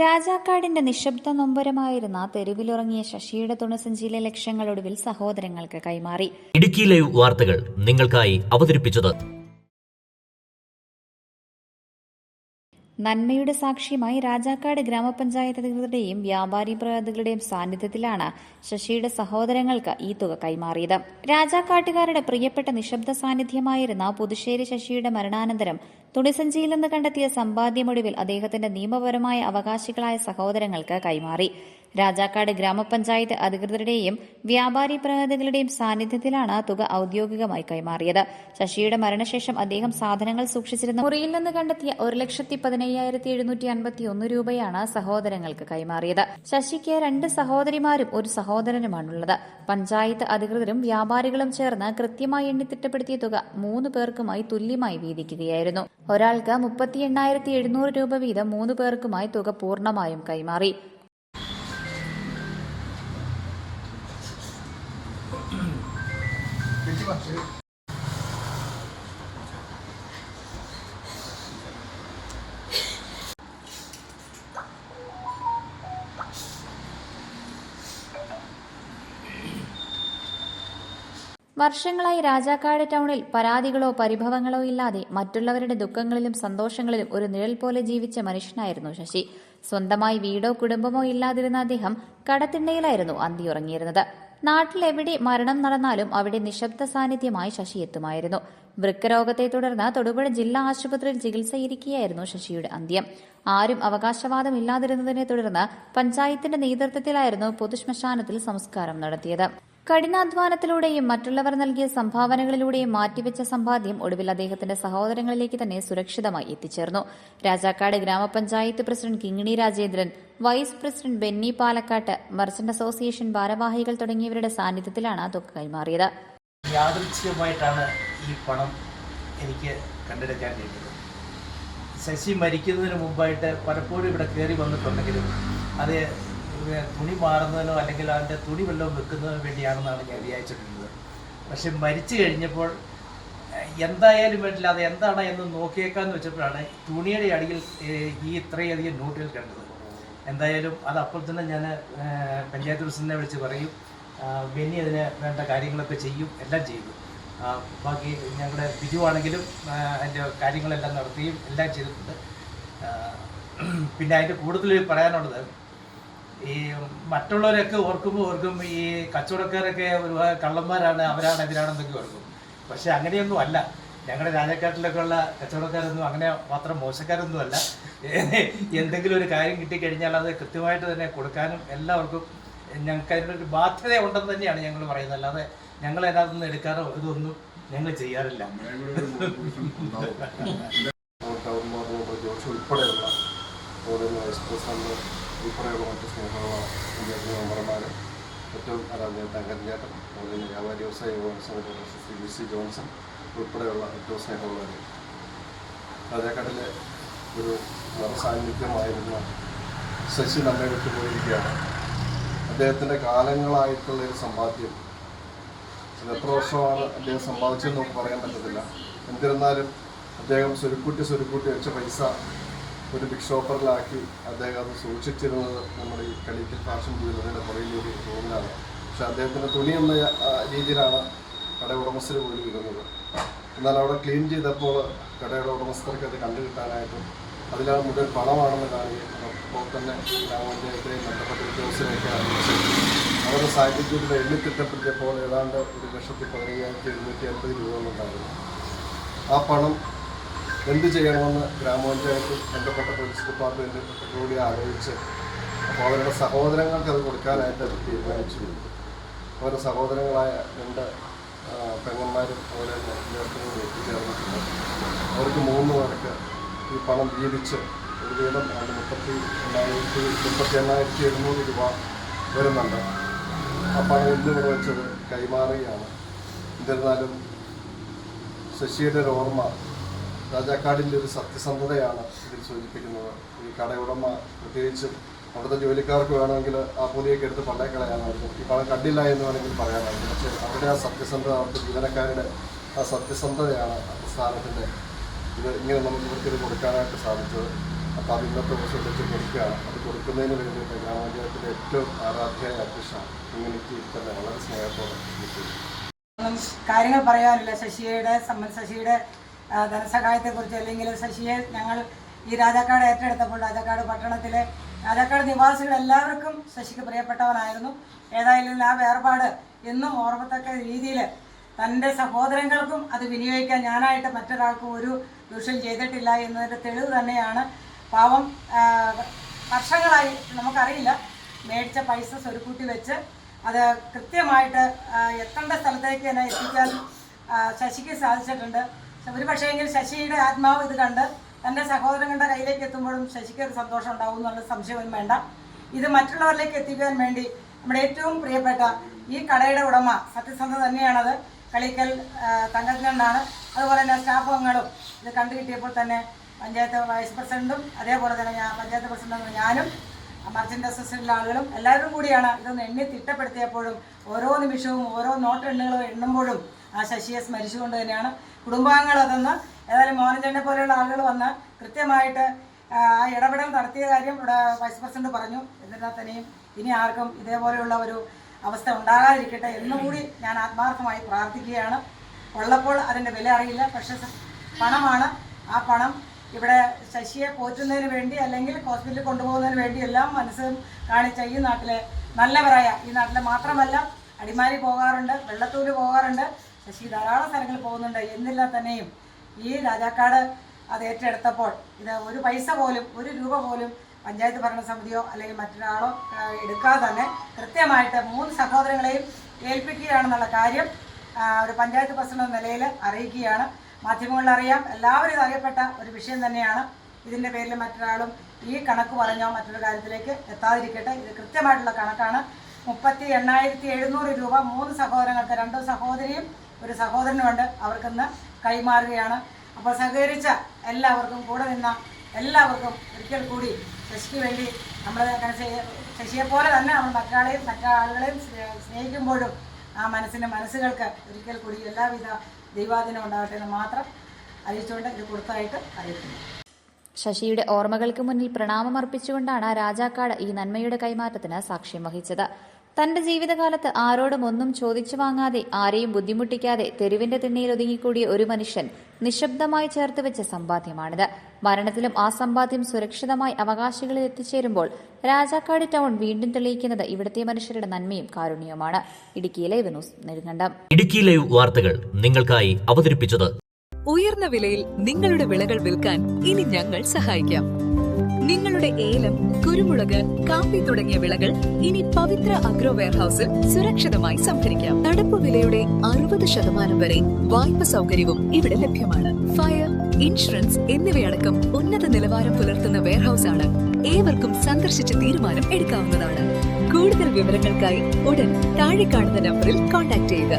രാജാക്കാടിന്റെ നിശബ്ദ നൊമ്പരമായിരുന്ന തെരുവിലുറങ്ങിയ ശശിയുടെ തുണസഞ്ചിയിലെ ലക്ഷങ്ങൾ ഒടുവിൽ സഹോദരങ്ങൾക്ക് കൈമാറി. ഇടുക്കി ലൈവ് വാർത്തകൾ നിങ്ങൾക്കായി അവതരിപ്പിച്ചത് നന്മയുടെ സാക്ഷ്യമായി രാജാക്കാട് ഗ്രാമപഞ്ചായത്ത് അധികൃതരുടെയും വ്യാപാരി പ്രതിനിധികളുടെയും സാന്നിധ്യത്തിലാണ് ശശിയുടെ സഹോദരങ്ങൾക്ക് ഈ തുക കൈമാറിയത്. രാജാക്കാട്ടുകാരുടെ പ്രിയപ്പെട്ട നിശബ്ദ സാന്നിധ്യമായിരുന്ന പുതുശ്ശേരി ശശിയുടെ മരണാനന്തരം തുണിസഞ്ചിയിൽ നിന്ന് കണ്ടെത്തിയ സമ്പാദ്യമൊടുവിൽ അദ്ദേഹത്തിന്റെ നിയമപരമായ അവകാശികളായ സഹോദരങ്ങൾക്ക് കൈമാറി. രാജാക്കാട് ഗ്രാമപഞ്ചായത്ത് അധികൃതരുടെയും വ്യാപാരി പ്രതിനിധികളുടെയും സാന്നിധ്യത്തിലാണ് തുക ഔദ്യോഗികമായി കൈമാറിയത്. ശശിയുടെ മരണശേഷം അദ്ദേഹം സാധനങ്ങൾ സൂക്ഷിച്ചിരുന്ന മുറിയിൽ നിന്ന് കണ്ടെത്തിയ 1,15,751 രൂപയാണ് സഹോദരങ്ങൾക്ക് കൈമാറിയത്. ശശിക്ക് 2 സഹോദരിമാരും 1 സഹോദരനുമാണുള്ളത്. പഞ്ചായത്ത് അധികൃതരും വ്യാപാരികളും ചേർന്ന് കൃത്യമായി എണ്ണിത്തിട്ടപ്പെടുത്തിയ തുക 3 പേർക്കുമായി തുല്യമായി വീതിക്കുകയായിരുന്നു. ഒരാൾക്ക് 38,700 രൂപ വീതം 3 പേർക്കുമായി തുക പൂർണ്ണമായും കൈമാറി. വർഷങ്ങളായി രാജാക്കാട് ടൗണിൽ പരാതികളോ പരിഭവങ്ങളോ ഇല്ലാതെ മറ്റുള്ളവരുടെ ദുഃഖങ്ങളിലും സന്തോഷങ്ങളിലും ഒരു നിഴൽ പോലെ ജീവിച്ച മനുഷ്യനായിരുന്നു ശശി. സ്വന്തമായി വീടോ കുടുംബമോ ഇല്ലാതിരുന്ന അദ്ദേഹം കടത്തിണ്ണയിലായിരുന്നു അന്തിയുറങ്ങിയിരുന്നത്. നാട്ടിലെവിടെ മരണം നടന്നാലും അവിടെ നിശബ്ദ സാന്നിധ്യമായി ശശി എത്തുമായിരുന്നു. വൃക്കരോഗത്തെ തുടർന്ന് തൊടുപുഴ ജില്ലാ ആശുപത്രിയിൽ ചികിത്സയിരിക്കുകയായിരുന്നു ശശിയുടെ അന്ത്യം. ആരും അവകാശവാദമില്ലാതിരുന്നതിനെ തുടർന്ന് പഞ്ചായത്തിന്റെ നേതൃത്വത്തിലായിരുന്നു പൊതുശ്മശാനത്തിൽ സംസ്കാരം നടത്തിയത്. കഠിനാധ്വാനത്തിലൂടെയും മറ്റുള്ളവർ നൽകിയ സംഭാവനകളിലൂടെയും മാറ്റിവെച്ച സമ്പാദ്യം ഒടുവിൽ അദ്ദേഹത്തിന്റെ സഹോദരങ്ങളിലേക്ക് തന്നെ സുരക്ഷിതമായി എത്തിച്ചേർന്നു. രാജാക്കാട് ഗ്രാമപഞ്ചായത്ത് president Kingini Rajendran, vice president Benny Palakkatt, merchant association ഭാരവാഹികൾ തുടങ്ങിയവരുടെ സാന്നിധ്യത്തിലാണ് തുക കൈമാറിയത്. യാദൃച്ഛികമായിട്ടാണ് ഈ പണം എനിക്ക് കണ്ടെടുക്കാൻ കഴിഞ്ഞത്. ശശി മരിക്കുന്നതിന് മുമ്പായിട്ട് പലപ്പോഴും ഇവിടെ കയറി വന്നിട്ടുണ്ടെങ്കിലും അത് തുണി മാറുന്നതിനോ അല്ലെങ്കിൽ അതിൻ്റെ തുണി വല്ലതും വെക്കുന്നതിനോ വേണ്ടിയാണെന്നാണ് ഞാൻ വിചാരിച്ചിട്ടുള്ളത്. പക്ഷെ മരിച്ചു കഴിഞ്ഞപ്പോൾ എന്തായാലും വേണ്ടില്ല, അത് എന്താണ് എന്ന് നോക്കിയേക്കാന്ന് വെച്ചപ്പോഴാണ് തുണിയുടെ അടിയിൽ ഈ ഇത്രയധികം നോട്ടുകൾ കണ്ടത്. എന്തായാലും അത് അപ്പോൾ തന്നെ ഞാൻ പഞ്ചായത്ത് പ്രസിഡന്റിനെ വിളിച്ച് പറയും, ബെന്നി അതിന് വേണ്ട കാര്യങ്ങളൊക്കെ ചെയ്യും, എല്ലാം ചെയ്തു. ബാക്കി ഞങ്ങളുടെ ബിജു ആണെങ്കിലും അതിൻ്റെ കാര്യങ്ങളെല്ലാം നടത്തുകയും എല്ലാം ചെയ്തിട്ടുണ്ട്. പിന്നെ അതിൻ്റെ കൂടുതൽ പറയാനുള്ളത്, ഈ മറ്റുള്ളവരൊക്കെ ഓർക്കും ഈ കച്ചവടക്കാരൊക്കെ ഒരു കള്ളന്മാരാണ്, അവരാണ് ഇതിനാണെന്നൊക്കെ ഓർക്കും. പക്ഷെ അങ്ങനെയൊന്നും അല്ല. ഞങ്ങളുടെ രാജാക്കാട്ടിലൊക്കെ ഉള്ള കച്ചവടക്കാരൊന്നും അങ്ങനെ മാത്രം മോശക്കാരൊന്നും അല്ല. എന്തെങ്കിലും ഒരു കാര്യം കിട്ടിക്കഴിഞ്ഞാൽ അത് കൃത്യമായിട്ട് തന്നെ കൊടുക്കാനും എല്ലാവർക്കും ഞങ്ങൾക്ക് അതിനൊരു ബാധ്യത ഉണ്ടെന്ന് തന്നെയാണ് ഞങ്ങൾ പറയുന്നത്. അല്ലാതെ ഞങ്ങൾ അതിനകത്തുനിന്ന് എടുക്കാറോ ഇതൊന്നും ഞങ്ങൾ ചെയ്യാറില്ല. ഉൾപ്പെടെയുള്ള മറ്റ് സ്നേഹമുള്ള പഞ്ചായത്ത് മെമ്പർമാർ, ഏറ്റവും തങ്കരഞ്ചേട്ടൻ, അതുപോലെ വ്യാപാരി വ്യവസായ സംഘടന CBC ജോൺസൺ ഉൾപ്പെടെയുള്ള ഏറ്റവും സ്നേഹമുള്ളവർ, രാജാക്കാട്ടിലെ ഒരു നിറസാന്നിധ്യമായിരുന്ന ശശി നമ്മെ വിട്ടുപോയിരിക്കുകയാണ്. അദ്ദേഹത്തിൻ്റെ കാലങ്ങളായിട്ടുള്ളൊരു സമ്പാദ്യം, അത് എത്ര വർഷമാണ് അദ്ദേഹം സമ്പാദിച്ചതെന്ന് നമുക്ക് പറയാൻ പറ്റത്തില്ല. എന്നിരുന്നാലും അദ്ദേഹം സ്വരുക്കൂട്ടി വെച്ച പൈസ ഒരു ബിഗ് ഷോപ്പറിലാക്കി അദ്ദേഹം അത് സൂക്ഷിച്ചിരുന്നത് നമ്മുടെ ഈ കളിക്കൽ ഫാഷൻ ജ്വല്ലറിയുടെ പുറകിലൊരു റൂമിലാണ്. പക്ഷെ അദ്ദേഹത്തിൻ്റെ തുണി എന്ന രീതിയിലാണ് കട ഉടമസ്ഥർ പോലും ഇരുന്നത്. എന്നാൽ അവിടെ ക്ലീൻ ചെയ്തപ്പോൾ കടയുടെ ഉടമസ്ഥർക്ക് അത് കണ്ടുകിട്ടാനായിട്ടും അതിലാണ് മുതൽ പണമാണെന്ന് കാണുകയും അപ്പോൾ തന്നെ ഗ്രാമപഞ്ചായത്തിനെയും ബന്ധപ്പെട്ട ഉദ്യോഗസ്ഥരെയൊക്കെ അറിയിച്ച് അവരുടെ സാഹചര്യത്തിൽ എണ്ണിത്തിട്ടപ്പെടുത്തിയപ്പോൾ ഏതാണ്ട് 1,15,750 രൂപകളുണ്ടായിരുന്നു. ആ പണം എന്ത് ചെയ്യണമെന്ന് ഗ്രാമപഞ്ചായത്ത് ബന്ധപ്പെട്ട പോലീസ് ഡിപ്പാർട്ട്മെൻറ്റ് കൂടി ആലോചിച്ച് അപ്പോൾ അവരുടെ സഹോദരങ്ങൾക്ക് അത് കൊടുക്കാനായിട്ട് അവർ തീരുമാനിച്ചിരുന്നു. അവരുടെ സഹോദരങ്ങളായ 2 പെങ്ങന്മാരും അതുപോലെ തന്നെ നേതൃത്വം എത്തിച്ചേർന്നിട്ടുണ്ട്. അവർക്ക് 3 പേർക്ക് ഈ പണം വീതിച്ച് ഒരു വീതം 38,700 രൂപ വരുന്നുണ്ട്. ആ പണം ഇന്നിവിടെ വെച്ചത് കൈമാറുകയാണ്. എന്നിരുന്നാലും ശശിയുടെ ഒരു ഓർമ്മ, രാജാക്കാടിൻ്റെ ഒരു സത്യസന്ധതയാണ് ഇതിൽ സൂചിപ്പിക്കുന്നത്. ഈ കടയുടമ പ്രത്യേകിച്ചും അവിടുത്തെ ജോലിക്കാർക്ക് വേണമെങ്കിൽ ആ പൊതിയൊക്കെ എടുത്ത് പണ്ടേ കളയാനായിരുന്നു, ഈ പണം കണ്ടില്ല എന്ന് വേണമെങ്കിൽ പറയാനായിരുന്നു. പക്ഷേ അവരുടെ ആ സത്യസന്ധത, അവിടുത്തെ ജീവനക്കാരുടെ ആ സത്യസന്ധതയാണ് പ്രസ്ഥാനത്തിൻ്റെ ഇത് ഇങ്ങനെ നമുക്ക് ഇവർക്കിത് കൊടുക്കാനായിട്ട് സാധിച്ചത്. അപ്പോൾ അത് ഇന്നത്തെ ദിവസം വെച്ച് കൊടുക്കുകയാണ്. അത് കൊടുക്കുന്നതിന് വേണ്ടിയിട്ട് ഗ്രാമപഞ്ചായത്തിലെ ഏറ്റവും ആരാധ്യയായ അധ്യക്ഷ കമ്മ്യൂണിറ്റി തന്നെ വളരെ സ്നേഹത്തോടെ കാര്യങ്ങൾ പറയാനില്ല. ശശിയുടെ ധനസഹായത്തെക്കുറിച്ച് അല്ലെങ്കിൽ ശശിയെ ഞങ്ങൾ ഈ രാജാക്കാട് ഏറ്റെടുത്തപ്പോൾ രാജാക്കാട് പട്ടണത്തിലെ രാജാക്കാട് നിവാസികൾ എല്ലാവർക്കും ശശിക്ക് പ്രിയപ്പെട്ടവനായിരുന്നു. ഏതായാലും ആ വേർപാട് എന്നും ഓർമ്മത്തക്ക രീതിയിൽ തൻ്റെ സഹോദരങ്ങൾക്കും അത് വിനിയോഗിക്കാൻ ഞാനായിട്ട് മറ്റൊരാൾക്കും ഒരു ദൂഷ്യം ചെയ്തിട്ടില്ല എന്നതിൻ്റെ തെളിവ് തന്നെയാണ്. പാവം വർഷങ്ങളായി നമുക്കറിയില്ല മേടിച്ച പൈസ സ്വരുക്കൂട്ടി വെച്ച് അത് കൃത്യമായിട്ട് എത്തേണ്ട സ്ഥലത്തേക്ക് തന്നെ എത്തിക്കാൻ ശശിക്ക് സാധിച്ചിട്ടുണ്ട്. ഒരു പക്ഷേങ്കിൽ ശശിയുടെ ആത്മാവ് ഇത് കണ്ട് തൻ്റെ സഹോദരങ്ങളുടെ കയ്യിലേക്ക് എത്തുമ്പോഴും ശശിക്ക് ഒരു സന്തോഷം ഉണ്ടാവും എന്നുള്ള സംശയമൊന്നും വേണ്ട. ഇത് മറ്റുള്ളവരിലേക്ക് എത്തിക്കാൻ വേണ്ടി നമ്മുടെ ഏറ്റവും പ്രിയപ്പെട്ട ഈ കടയുടെ ഉടമ സത്യസന്ധത തന്നെയാണത്. കളിക്കൽ തങ്കക്കണ്ണാണ്. അതുപോലെ തന്നെ സ്റ്റാഫ് അംഗങ്ങളും ഇത് കണ്ടു കിട്ടിയപ്പോൾ തന്നെ പഞ്ചായത്ത് വൈസ് പ്രസിഡന്റും അതേപോലെ തന്നെ പഞ്ചായത്ത് പ്രസിഡന്റും ഞാനും മർച്ചൻ്റ് അസോസിയേഷനിലെ ആളുകളും എല്ലാവരും കൂടിയാണ് ഇതൊന്ന് എണ്ണി തിട്ടപ്പെടുത്തിയപ്പോഴും ഓരോ നിമിഷവും ഓരോ നോട്ട് എണ്ണുകളും എണ്ണുമ്പോഴും ആ ശശിയെ സ്മരിച്ചുകൊണ്ട് തന്നെയാണ് കുടുംബാംഗങ്ങൾ അതെന്ന്. ഏതായാലും മോഹൻചന്ദ്രനെ പോലെയുള്ള ആളുകൾ വന്ന് കൃത്യമായിട്ട് ആ ഇടപെടൽ നടത്തിയ കാര്യം ഇവിടെ വൈസ് പ്രസിഡന്റ് പറഞ്ഞു. എന്നിരുന്നാൽ തന്നെയും ഇനി ആർക്കും ഇതേപോലെയുള്ള ഒരു അവസ്ഥ ഉണ്ടാകാതിരിക്കട്ടെ എന്നുകൂടി ഞാൻ ആത്മാർത്ഥമായി പ്രാർത്ഥിക്കുകയാണ്. ഉള്ളപ്പോൾ അതിൻ്റെ വില അറിയില്ല, പക്ഷേ പണമാണ്. ആ പണം ഇവിടെ ശശിയെ പോറ്റുന്നതിന് വേണ്ടി അല്ലെങ്കിൽ ഹോസ്പിറ്റലിൽ കൊണ്ടുപോകുന്നതിന് വേണ്ടി എല്ലാം മനസ്സും കാണിച്ച ഈ നാട്ടിലെ നല്ലവരായ ഈ നാട്ടിലെ മാത്രമല്ല അടിമാലി പോകാറുണ്ട്, വെള്ളത്തൂര് പോകാറുണ്ട്, ശശി ധാരാളം സ്ഥലങ്ങളിൽ പോകുന്നുണ്ട്. എന്നിരുന്നാൽ തന്നെയും ഈ രാജാക്കാട് അത് ഏറ്റെടുത്തപ്പോൾ ഇത് ഒരു പൈസ പോലും ഒരു രൂപ പോലും പഞ്ചായത്ത് ഭരണസമിതിയോ അല്ലെങ്കിൽ മറ്റൊരാളോ എടുക്കാതെ തന്നെ കൃത്യമായിട്ട് 3 സഹോദരങ്ങളെയും ഏൽപ്പിക്കുകയാണെന്നുള്ള കാര്യം ഒരു പഞ്ചായത്ത് പ്രസിഡന്റ് എന്ന നിലയിൽ അറിയിക്കുകയാണ്. മാധ്യമങ്ങളിൽ അറിയാം, എല്ലാവരും ഇത് അറിയപ്പെട്ട ഒരു വിഷയം തന്നെയാണ്. ഇതിൻ്റെ പേരിൽ മറ്റൊരാളും ഈ കണക്ക് പറഞ്ഞോ മറ്റൊരു കാര്യത്തിലേക്ക് എത്താതിരിക്കട്ടെ. ഇത് കൃത്യമായിട്ടുള്ള കണക്കാണ്. 38,700 രൂപ 3 സഹോദരങ്ങൾക്ക്, 2 സഹോദരിയും ഒരു സഹോദരനുമുണ്ട്, അവർക്കിന്ന് കൈമാറുകയാണ്. അപ്പോൾ സഹകരിച്ച എല്ലാവർക്കും, കൂടെ നിന്ന എല്ലാവർക്കും ഒരിക്കൽ കൂടി ശശിക്ക് വേണ്ടി നമ്മൾ ശശിയെപ്പോലെ തന്നെ നമ്മൾ മറ്റാളുകളെയും സ്നേഹിക്കുമ്പോഴും ആ മനസ്സുകൾക്ക് ഒരിക്കൽ കൂടി എല്ലാവിധ ദൈവാധീനം ഉണ്ടാകട്ടെ എന്ന് മാത്രം അറിയിച്ചുകൊണ്ട് ഇത് കൊടുത്തായിട്ട് അറിയിക്കുന്നു. ശശിയുടെ ഓർമ്മകൾക്ക് മുന്നിൽ പ്രണാമമർപ്പിച്ചുകൊണ്ടാണ് രാജാക്കാട് ഈ നന്മയുടെ കൈമാറ്റത്തിന് സാക്ഷ്യം വഹിച്ചത്. തന്റെ ജീവിതകാലത്ത് ആരോടും ഒന്നും ചോദിച്ചു വാങ്ങാതെ ആരെയും ബുദ്ധിമുട്ടിക്കാതെ തെരുവിന്റെ തിണ്ണയിൽ ഒതുങ്ങിക്കൂടിയ ഒരു മനുഷ്യൻ നിശബ്ദമായി ചേർത്ത് വെച്ച സമ്പാദ്യമാണിത്. മരണത്തിലും ആ സമ്പാദ്യം സുരക്ഷിതമായി അവകാശികളിൽ എത്തിച്ചേരുമ്പോൾ രാജാക്കാട് ടൗൺ വീണ്ടും തെളിയിക്കുന്നത് ഇവിടുത്തെ മനുഷ്യരുടെ നന്മയും കാരുണ്യവുമാണ്. Idukki live news Nedumkandam. Idukki live വാർത്തകൾ നിങ്ങൾക്കായി അവതരിപ്പിച്ചത് ഉയർന്ന വിലയിൽ നിങ്ങളുടെ വിളകൾ വിൽക്കാൻ ഇനി ഞങ്ങൾ സഹായിക്കാം. നിങ്ങളുടെ ഏലം, കുരുമുളക്, കാപ്പി തുടങ്ങിയ വിളകൾ ഇനി പവിത്ര അഗ്രോ വെയർഹൌസിൽ സുരക്ഷിതമായി സംഭരിക്കാം. നടപ്പ് വിലയുടെ 60% വരെ വായ്പ സൗകര്യവും ഇവിടെ ലഭ്യമാണ്. ഫയർ, ഇൻഷുറൻസ് എന്നിവയടക്കം ഉന്നത നിലവാരം പുലർത്തുന്ന വെയർഹൌസ് ആണ്. ഏവർക്കും സന്ദർശിച്ച് തീരുമാനം എടുക്കാവുന്നതാണ്. കൂടുതൽ വിവരങ്ങൾക്കായി ഉടൻ താഴെ കാണുന്ന നമ്പറിൽ കോൺടാക്ട് ചെയ്യുക.